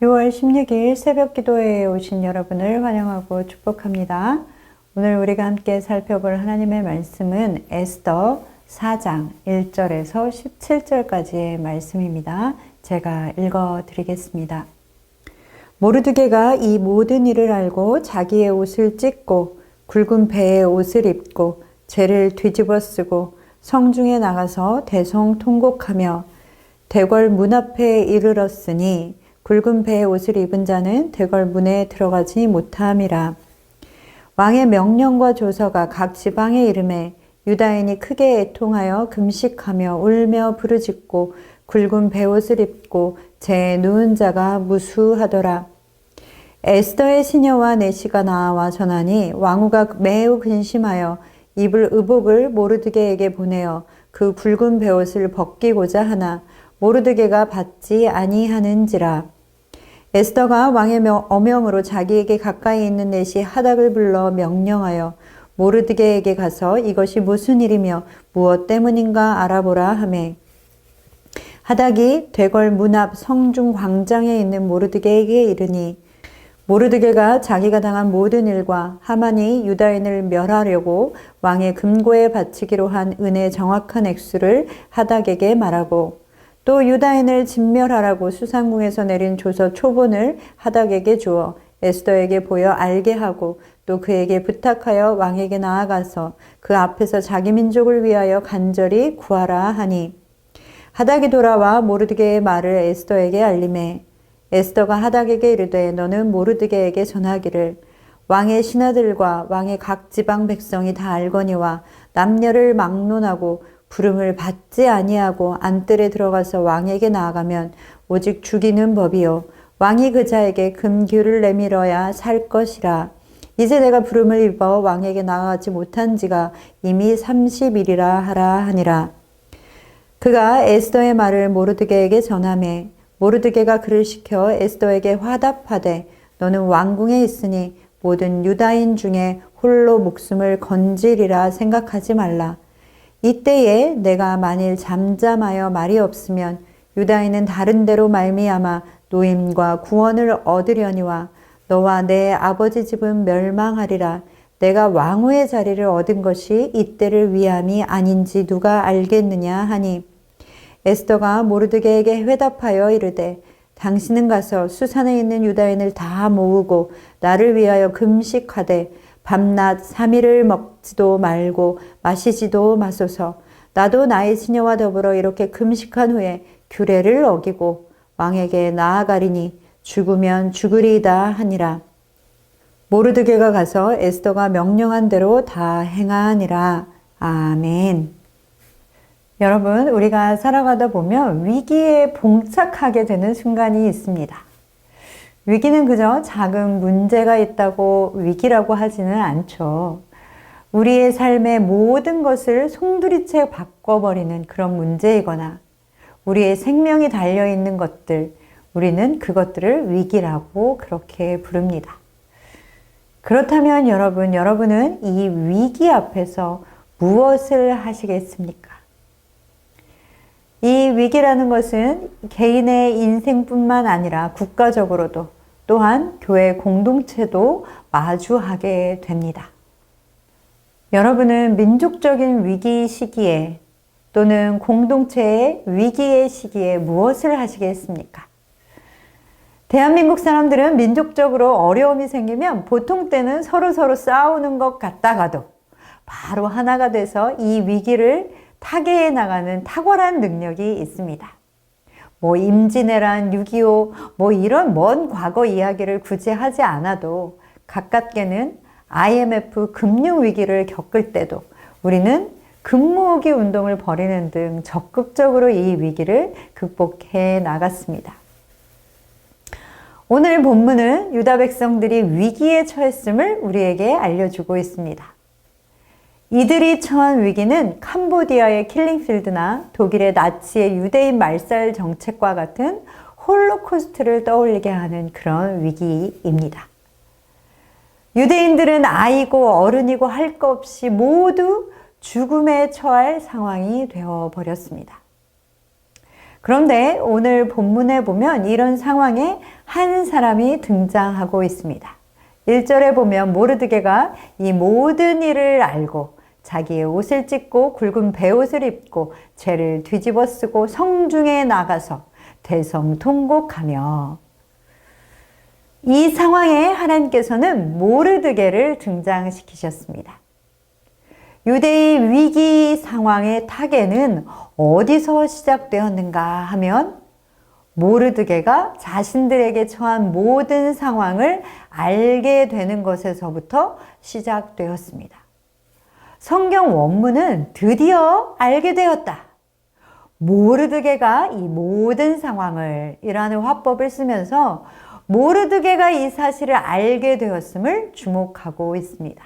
6월 16일 새벽 기도회에 오신 여러분을 환영하고 축복합니다. 오늘 우리가 함께 살펴볼 하나님의 말씀은 에스더 4장 1절에서 17절까지의 말씀입니다. 제가 읽어 드리겠습니다. 모르드게가 이 모든 일을 알고 자기의 옷을 찢고 굵은 배의 옷을 입고 죄를 뒤집어 쓰고 성중에 나가서 대성통곡하며 대궐 문 앞에 이르렀으니 굵은 배의 옷을 입은 자는 대궐 문에 들어가지 못함이라. 왕의 명령과 조서가 각 지방에 이름에 유다인이 크게 애통하여 금식하며 울며 부르짖고 굵은 배옷을 입고 제 누운 자가 무수하더라. 에스더의 시녀와 내시가 나와 전하니 왕후가 매우 근심하여 입을 의복을 모르드게에게 보내어 그 굵은 배옷을 벗기고자 하나 모르드게가 받지 아니하는지라. 에스더가 왕의 어명으로 자기에게 가까이 있는 내시 하닥을 불러 명령하여 모르드게에게 가서 이것이 무슨 일이며 무엇 때문인가 알아보라 하매 하닥이 대궐 문 앞 성중 광장에 있는 모르드게에게 이르니 모르드게가 자기가 당한 모든 일과 하만이 유다인을 멸하려고 왕의 금고에 바치기로 한 은의 정확한 액수를 하닥에게 말하고 또 유다인을 진멸하라고 수상궁에서 내린 조서 초본을 하닥에게 주어 에스더에게 보여 알게 하고 또 그에게 부탁하여 왕에게 나아가서 그 앞에서 자기 민족을 위하여 간절히 구하라 하니 하닥이 돌아와 모르드게의 말을 에스더에게 알리매 에스더가 하닥에게 이르되 너는 모르드게에게 전하기를 왕의 신하들과 왕의 각 지방 백성이 다 알거니와 남녀를 막론하고 부름을 받지 아니하고 안뜰에 들어가서 왕에게 나아가면 오직 죽이는 법이요 왕이 그 자에게 금규를 내밀어야 살 것이라. 이제 내가 부름을 입어 왕에게 나아가지 못한 지가 이미 30일이라 하라 하니라. 그가 에스더의 말을 모르드게에게 전하매 모르드게가 그를 시켜 에스더에게 화답하되 너는 왕궁에 있으니 모든 유다인 중에 홀로 목숨을 건지리라 생각하지 말라. 이때에 내가 만일 잠잠하여 말이 없으면 유다인은 다른 데로 말미암아 노임과 구원을 얻으려니와 너와 내 아버지 집은 멸망하리라. 내가 왕후의 자리를 얻은 것이 이때를 위함이 아닌지 누가 알겠느냐 하니 에스더가 모르드게에게 회답하여 이르되 당신은 가서 수산에 있는 유다인을 다 모으고 나를 위하여 금식하되 밤낮 3일을 먹지도 말고 마시지도 마소서. 나도 나의 시녀와 더불어 이렇게 금식한 후에 규례를 어기고 왕에게 나아가리니 죽으면 죽으리이다 하니라. 모르드게가 가서 에스더가 명령한 대로 다 행하니라. 아멘. 여러분, 우리가 살아가다 보면 위기에 봉착하게 되는 순간이 있습니다. 위기는 그저 작은 문제가 있다고 위기라고 하지는 않죠. 우리의 삶의 모든 것을 송두리째 바꿔버리는 그런 문제이거나 우리의 생명이 달려있는 것들, 우리는 그것들을 위기라고 그렇게 부릅니다. 그렇다면 여러분은 이 위기 앞에서 무엇을 하시겠습니까? 이 위기라는 것은 개인의 인생뿐만 아니라 국가적으로도 또한 교회 공동체도 마주하게 됩니다. 여러분은 민족적인 위기 시기에 또는 공동체의 위기의 시기에 무엇을 하시겠습니까? 대한민국 사람들은 민족적으로 어려움이 생기면 보통 때는 서로 싸우는 것 같다가도 바로 하나가 돼서 이 위기를 타개해 나가는 탁월한 능력이 있습니다. 임진왜란, 6.25 이런 먼 과거 이야기를 굳이 하지 않아도 가깝게는 IMF 금융위기를 겪을 때도 우리는 금모으기 운동을 벌이는 등 적극적으로 이 위기를 극복해 나갔습니다. 오늘 본문은 유다 백성들이 위기에 처했음을 우리에게 알려주고 있습니다. 이들이 처한 위기는 캄보디아의 킬링필드나 독일의 나치의 유대인 말살 정책과 같은 홀로코스트를 떠올리게 하는 그런 위기입니다. 유대인들은 아이고 어른이고 할 것 없이 모두 죽음에 처할 상황이 되어버렸습니다. 그런데 오늘 본문에 보면 이런 상황에 한 사람이 등장하고 있습니다. 1절에 보면 모르드게가 이 모든 일을 알고 자기의 옷을 찢고 굵은 베옷을 입고 죄를 뒤집어 쓰고 성중에 나가서 대성통곡하며, 이 상황에 하나님께서는 모르드게를 등장시키셨습니다. 유대의 위기 상황의 타개는 어디서 시작되었는가 하면 모르드게가 자신들에게 처한 모든 상황을 알게 되는 것에서부터 시작되었습니다. 성경 원문은 드디어 알게 되었다, 모르드게가 이 모든 상황을 이라는 화법을 쓰면서 모르드게가 이 사실을 알게 되었음을 주목하고 있습니다.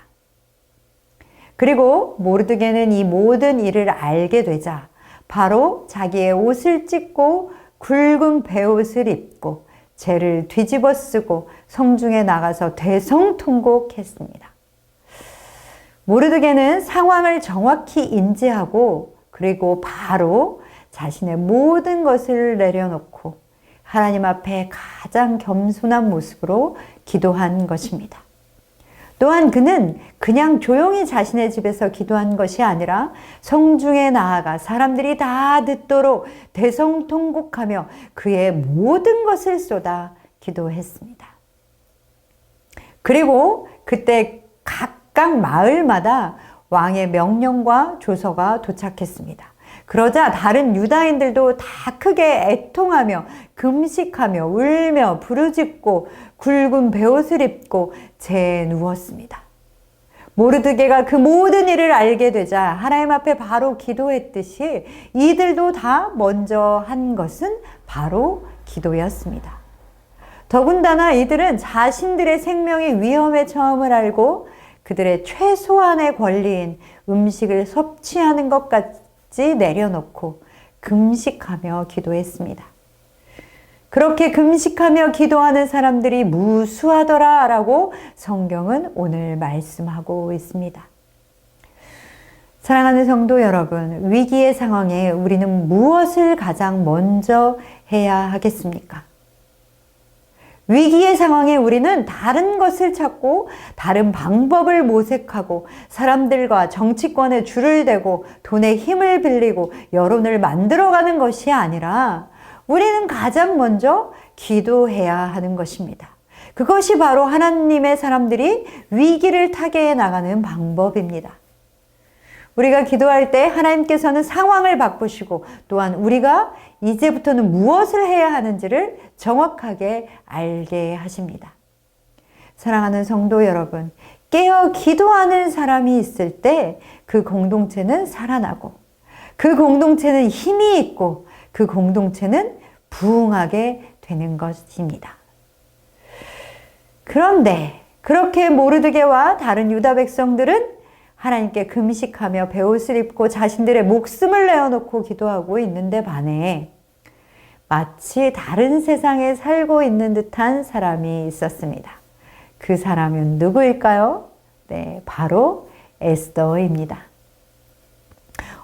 그리고 모르드게는 이 모든 일을 알게 되자 바로 자기의 옷을 찢고 굵은 베옷을 입고 죄를 뒤집어 쓰고 성중에 나가서 대성통곡했습니다. 모르드게는 상황을 정확히 인지하고 그리고 바로 자신의 모든 것을 내려놓고 하나님 앞에 가장 겸손한 모습으로 기도한 것입니다. 또한 그는 그냥 조용히 자신의 집에서 기도한 것이 아니라 성중에 나아가 사람들이 다 듣도록 대성통곡하며 그의 모든 것을 쏟아 기도했습니다. 그리고 그때 각각 마을마다 왕의 명령과 조서가 도착했습니다. 그러자 다른 유다인들도 다 크게 애통하며 금식하며 울며 부르짖고 굵은 베옷을 입고 재에 누웠습니다. 모르드게가 그 모든 일을 알게 되자 하나님 앞에 바로 기도했듯이 이들도 다 먼저 한 것은 바로 기도였습니다. 더군다나 이들은 자신들의 생명이 위험에 처함을 알고 그들의 최소한의 권리인 음식을 섭취하는 것까지 내려놓고 금식하며 기도했습니다. 그렇게 금식하며 기도하는 사람들이 무수하더라 라고 성경은 오늘 말씀하고 있습니다. 사랑하는 성도 여러분, 위기의 상황에 우리는 무엇을 가장 먼저 해야 하겠습니까? 위기의 상황에 우리는 다른 것을 찾고 다른 방법을 모색하고 사람들과 정치권에 줄을 대고 돈에 힘을 빌리고 여론을 만들어가는 것이 아니라 우리는 가장 먼저 기도해야 하는 것입니다. 그것이 바로 하나님의 사람들이 위기를 타개해 나가는 방법입니다. 우리가 기도할 때 하나님께서는 상황을 바꾸시고 또한 우리가 이제부터는 무엇을 해야 하는지를 정확하게 알게 하십니다. 사랑하는 성도 여러분, 깨어 기도하는 사람이 있을 때 그 공동체는 살아나고 그 공동체는 힘이 있고 그 공동체는 부흥하게 되는 것입니다. 그런데 그렇게 모르드게와 다른 유다 백성들은 하나님께 금식하며 베옷을 입고 자신들의 목숨을 내어놓고 기도하고 있는데 반해 마치 다른 세상에 살고 있는 듯한 사람이 있었습니다. 그 사람은 누구일까요? 네, 바로 에스더입니다.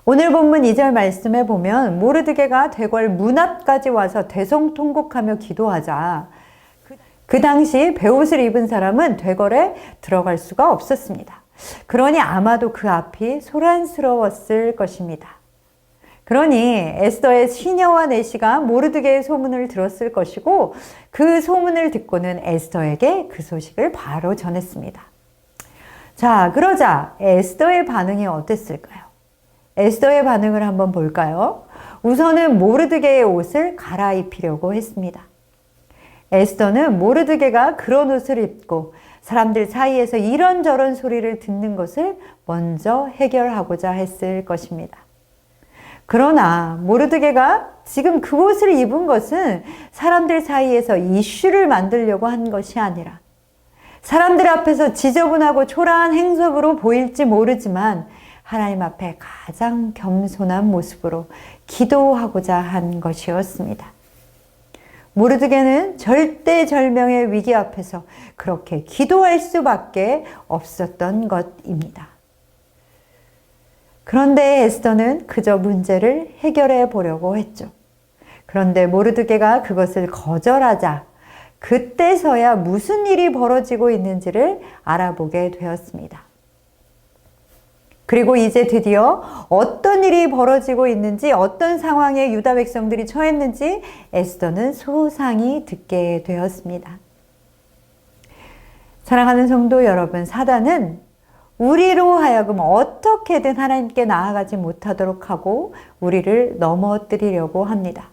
오늘 본문 2절 말씀에 보면 모르드게가 되궐 문 앞까지 와서 대성통곡하며 기도하자 그 당시 베옷을 입은 사람은 되궐에 들어갈 수가 없었습니다. 그러니 아마도 그 앞이 소란스러웠을 것입니다. 그러니 에스더의 시녀와 내시가 모르드게의 소문을 들었을 것이고 그 소문을 듣고는 에스더에게 그 소식을 바로 전했습니다. 자, 그러자 에스더의 반응이 어땠을까요? 에스더의 반응을 한번 볼까요? 우선은 모르드게의 옷을 갈아입히려고 했습니다. 에스더는 모르드게가 그런 옷을 입고 사람들 사이에서 이런저런 소리를 듣는 것을 먼저 해결하고자 했을 것입니다. 그러나 모르드게가 지금 그 옷을 입은 것은 사람들 사이에서 이슈를 만들려고 한 것이 아니라 사람들 앞에서 지저분하고 초라한 행석으로 보일지 모르지만 하나님 앞에 가장 겸손한 모습으로 기도하고자 한 것이었습니다. 모르드게는 절대절명의 위기 앞에서 그렇게 기도할 수밖에 없었던 것입니다. 그런데 에스더는 그저 문제를 해결해 보려고 했죠. 그런데 모르드게가 그것을 거절하자 그때서야 무슨 일이 벌어지고 있는지를 알아보게 되었습니다. 그리고 이제 드디어 어떤 일이 벌어지고 있는지, 어떤 상황에 유다 백성들이 처했는지 에스더는 소상히 듣게 되었습니다. 사랑하는 성도 여러분, 사단은 우리로 하여금 어떻게든 하나님께 나아가지 못하도록 하고 우리를 넘어뜨리려고 합니다.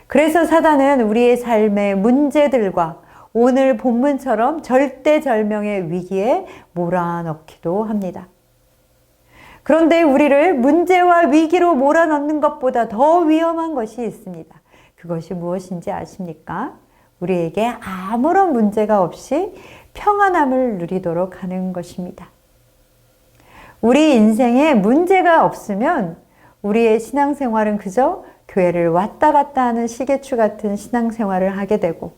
그래서 사단은 우리의 삶의 문제들과 오늘 본문처럼 절대절명의 위기에 몰아넣기도 합니다. 그런데 우리를 문제와 위기로 몰아넣는 것보다 더 위험한 것이 있습니다. 그것이 무엇인지 아십니까? 우리에게 아무런 문제가 없이 평안함을 누리도록 하는 것입니다. 우리 인생에 문제가 없으면 우리의 신앙생활은 그저 교회를 왔다 갔다 하는 시계추 같은 신앙생활을 하게 되고,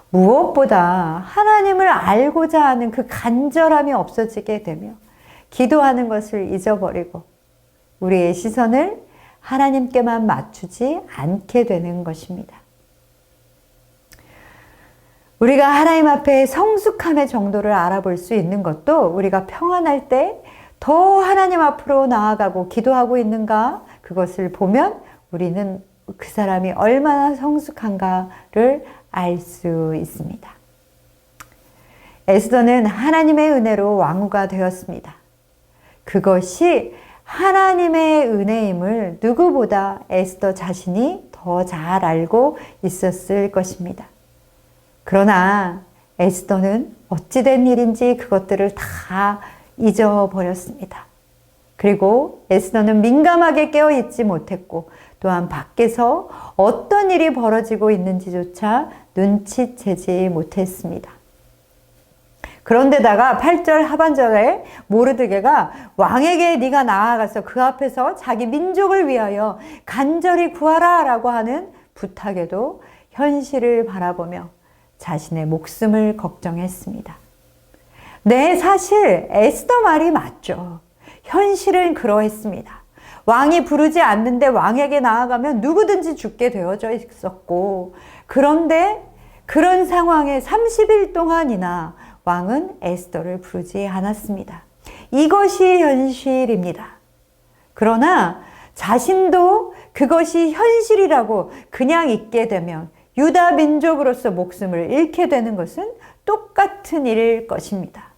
무엇보다 하나님을 알고자 하는 그 간절함이 없어지게 되며 기도하는 것을 잊어버리고 우리의 시선을 하나님께만 맞추지 않게 되는 것입니다. 우리가 하나님 앞에 성숙함의 정도를 알아볼 수 있는 것도 우리가 평안할 때 더 하나님 앞으로 나아가고 기도하고 있는가, 그것을 보면 우리는 그 사람이 얼마나 성숙한가를 알 수 있습니다. 에스더는 하나님의 은혜로 왕후가 되었습니다. 그것이 하나님의 은혜임을 누구보다 에스더 자신이 더 잘 알고 있었을 것입니다. 그러나 에스더는 어찌된 일인지 그것들을 다 잊어버렸습니다. 그리고 에스더는 민감하게 깨어있지 못했고, 또한 밖에서 어떤 일이 벌어지고 있는지조차 눈치채지 못했습니다. 그런데다가 8절 하반절에 모르드게가 왕에게 네가 나아가서 그 앞에서 자기 민족을 위하여 간절히 구하라 라고 하는 부탁에도 현실을 바라보며 자신의 목숨을 걱정했습니다. 네, 사실 에스더 말이 맞죠. 현실은 그러했습니다. 왕이 부르지 않는데 왕에게 나아가면 누구든지 죽게 되어져 있었고, 그런데 그런 상황에 30일 동안이나 왕은 에스더를 부르지 않았습니다. 이것이 현실입니다. 그러나 자신도 그것이 현실이라고 그냥 있게 되면 유다 민족으로서 목숨을 잃게 되는 것은 똑같은 일일 것입니다.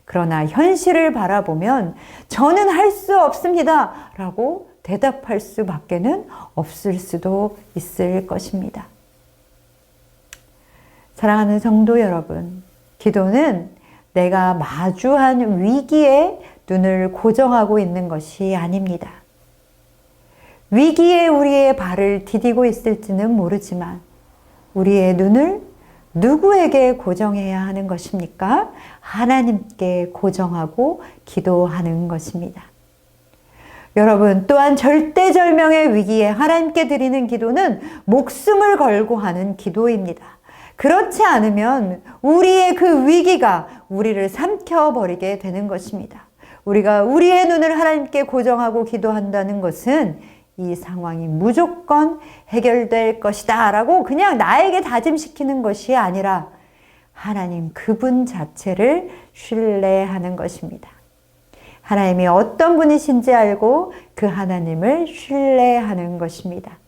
그러나 현실을 바라보면 저는 할 수 없습니다 라고 대답할 수밖에는 없을 수도 있을 것입니다. 사랑하는 성도 여러분, 기도는 내가 마주한 위기에 눈을 고정하고 있는 것이 아닙니다. 위기에 우리의 발을 디디고 있을지는 모르지만 우리의 눈을 누구에게 고정해야 하는 것입니까? 하나님께 고정하고 기도하는 것입니다. 여러분, 또한 절대절명의 위기에 하나님께 드리는 기도는 목숨을 걸고 하는 기도입니다. 그렇지 않으면 우리의 그 위기가 우리를 삼켜버리게 되는 것입니다. 우리가 우리의 눈을 하나님께 고정하고 기도한다는 것은 이 상황이 무조건 해결될 것이다 라고 그냥 나에게 다짐시키는 것이 아니라 하나님 그분 자체를 신뢰하는 것입니다. 하나님이 어떤 분이신지 알고 그 하나님을 신뢰하는 것입니다.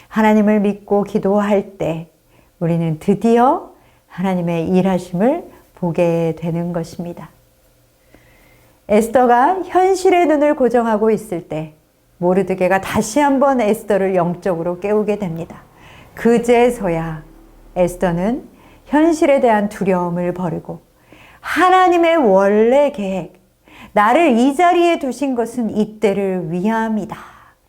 하나님을 믿고 기도할 때 우리는 드디어 하나님의 일하심을 보게 되는 것입니다. 에스더가 현실의 눈을 고정하고 있을 때 모르드게가 다시 한번 에스더를 영적으로 깨우게 됩니다. 그제서야 에스더는 현실에 대한 두려움을 버리고 하나님의 원래 계획, 나를 이 자리에 두신 것은 이때를 위함이다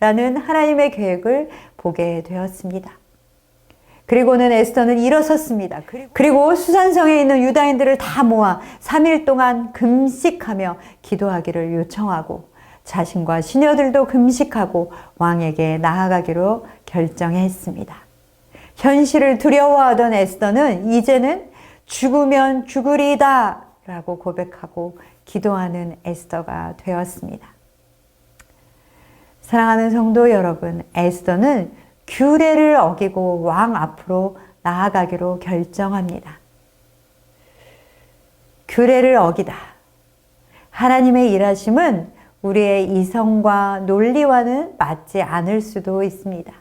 라는 하나님의 계획을 보게 되었습니다. 그리고는 에스더는 일어섰습니다. 그리고 수산성에 있는 유다인들을 다 모아 3일 동안 금식하며 기도하기를 요청하고 자신과 시녀들도 금식하고 왕에게 나아가기로 결정했습니다. 현실을 두려워하던 에스더는 이제는 죽으면 죽으리다 라고 고백하고 기도하는 에스더가 되었습니다. 사랑하는 성도 여러분, 에스더는 규례를 어기고 왕 앞으로 나아가기로 결정합니다. 규례를 어기다. 하나님의 일하심은 우리의 이성과 논리와는 맞지 않을 수도 있습니다.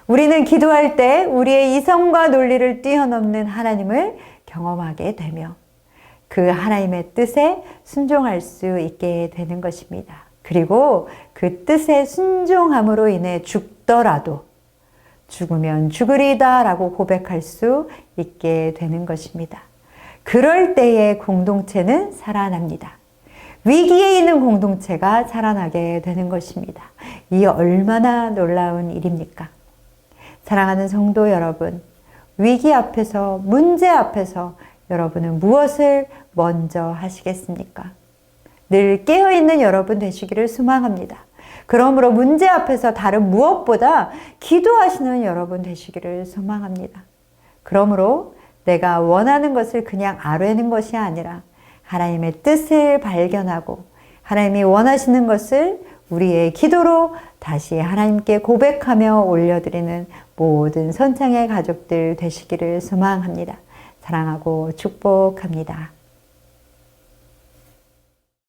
우리는 기도할 때 우리의 이성과 논리를 뛰어넘는 하나님을 경험하게 되며 그 하나님의 뜻에 순종할 수 있게 되는 것입니다. 그리고 그 뜻에 순종함으로 인해 죽더라도 죽으면 죽으리다 라고 고백할 수 있게 되는 것입니다. 그럴 때의 공동체는 살아납니다. 위기에 있는 공동체가 살아나게 되는 것입니다. 이 얼마나 놀라운 일입니까? 사랑하는 성도 여러분, 위기 앞에서, 문제 앞에서 여러분은 무엇을 먼저 하시겠습니까? 늘 깨어있는 여러분 되시기를 소망합니다. 그러므로 문제 앞에서 다른 무엇보다 기도하시는 여러분 되시기를 소망합니다. 그러므로 내가 원하는 것을 그냥 아뢰는 것이 아니라 하나님의 뜻을 발견하고 하나님이 원하시는 것을 우리의 기도로 다시 하나님께 고백하며 올려드리는 모든 선창의 가족들 되시기를 소망합니다. 사랑하고 축복합니다.